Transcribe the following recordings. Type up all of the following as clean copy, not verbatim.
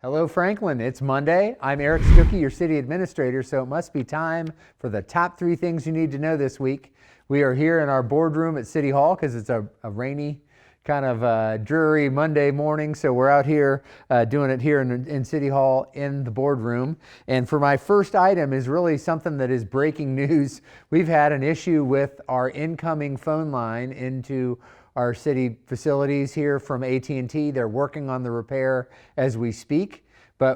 Hello, Franklin. It's Monday. I'm Eric Stuckey, your city administrator, so it must be time for the top 3 things you need to know this week. We are here in our boardroom at City Hall because it's a rainy, kind of dreary Monday morning, so we're out here doing it here in City Hall in the boardroom. And for my first item is really something that is breaking news. We've had an issue with our incoming phone line into our city facilities here from AT&T. They're working on the repair as we speak.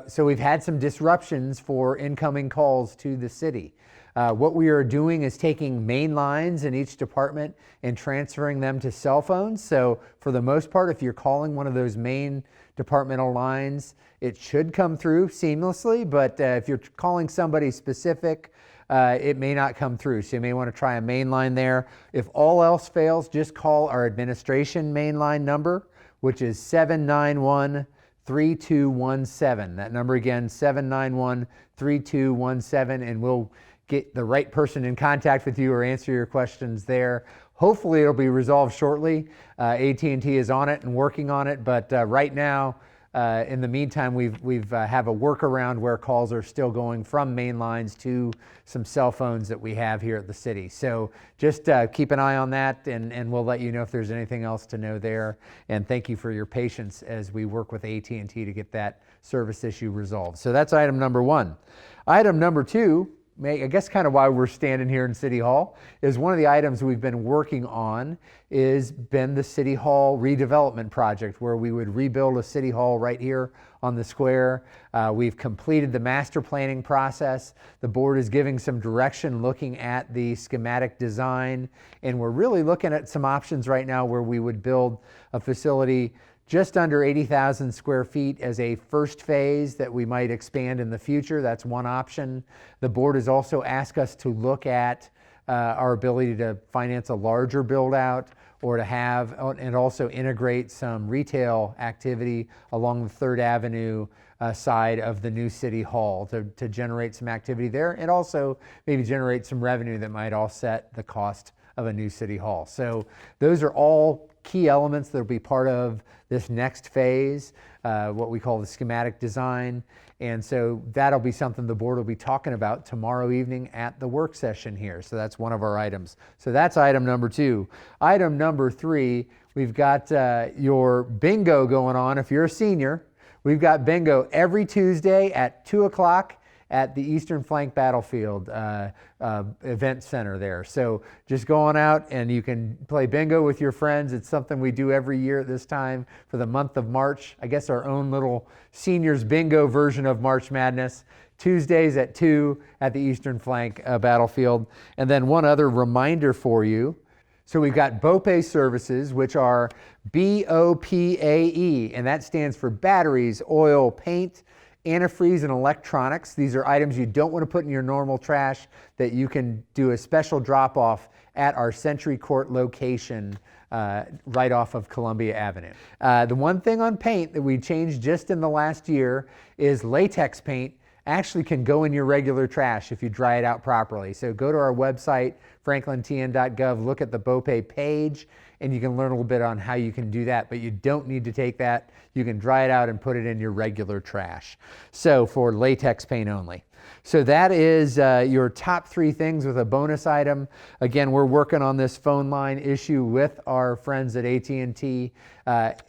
So we've had some disruptions for incoming calls to the city. What we are doing is taking main lines in each department and transferring them to cell phones. So for the most part, if you're calling one of those main departmental lines, it should come through seamlessly. But if you're calling somebody specific, it may not come through. So you may want to try a main line there. If all else fails, just call our administration main line number, which is 791-3217. That number again, 791-3217, and we'll get the right person in contact with you or answer your questions there. Hopefully it'll be resolved shortly. AT&T is on it and working on it, but right now, in the meantime, we've have a workaround where calls are still going from main lines to some cell phones that we have here at the city. So just keep an eye on that, and we'll let you know if there's anything else to know there. And thank you for your patience as we work with AT&T to get that service issue resolved. So that's item number 1. Item number 2, I guess kind of why we're standing here in City Hall, is one of the items we've been working on is been the City Hall redevelopment project, where we would rebuild a City Hall right here on the square. We've completed the master planning process. The board is giving some direction looking at the schematic design, and we're really looking at some options right now where we would build a facility just under 80,000 square feet as a first phase that we might expand in the future. That's one option. The board has also asked us to look at our ability to finance a larger build out, or to have and also integrate some retail activity along the 3rd Avenue side of the new City Hall to generate some activity there, and also maybe generate some revenue that might offset the cost of a new City Hall. So those are all key elements that will be part of this next phase, what we call the schematic design. And so that'll be something the board will be talking about tomorrow evening at the work session here. So that's one of our items. So that's item number 2. Item number 3, we've got your bingo going on. If you're a senior, we've got bingo every Tuesday at 2 o'clock at the Eastern Flank Battlefield event center there. So just going out and you can play bingo with your friends. It's something we do every year at this time for the month of March. I guess our own little seniors bingo version of March Madness. Tuesdays at 2 at the Eastern Flank Battlefield. And then one other reminder for you. So we've got BOPE services, which are BOPAE, and that stands for batteries, oil, paint, antifreeze, and electronics. These are items you don't want to put in your normal trash that you can do a special drop-off at our Century Court location right off of Columbia Avenue. The one thing on paint that we changed just in the last year is latex paint actually can go in your regular trash if you dry it out properly. So go to our website, franklintn.gov, look at the BOPE page, and you can learn a little bit on how you can do that, but you don't need to take that. You can dry it out and put it in your regular trash. So for latex paint only. So that is your top 3 things with a bonus item. Again, we're working on this phone line issue with our friends at AT&T.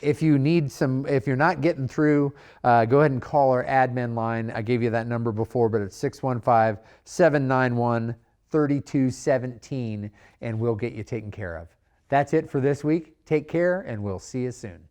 If you're not getting through, go ahead and call our admin line. I gave you that number before, but it's 615-791-3217, and we'll get you taken care of. That's it for this week. Take care, and we'll see you soon.